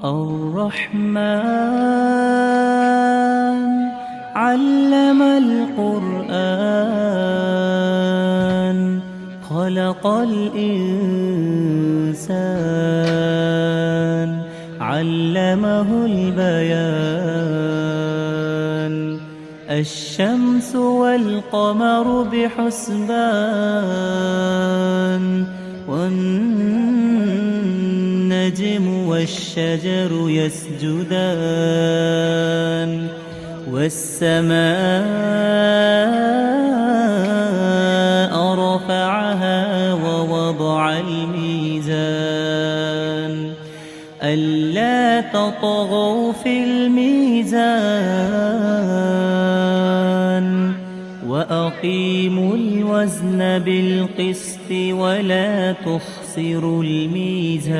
الرحمن علم القرآن خلق الإنسان علمه البيان الشمس والقمر بحسبان والنجم والشجر يسجدان والسماء رفعها ووضع الميزان ألا تطغوا في الميزان وأقيموا الوزن بالقسط ولا تخسروا الميزان.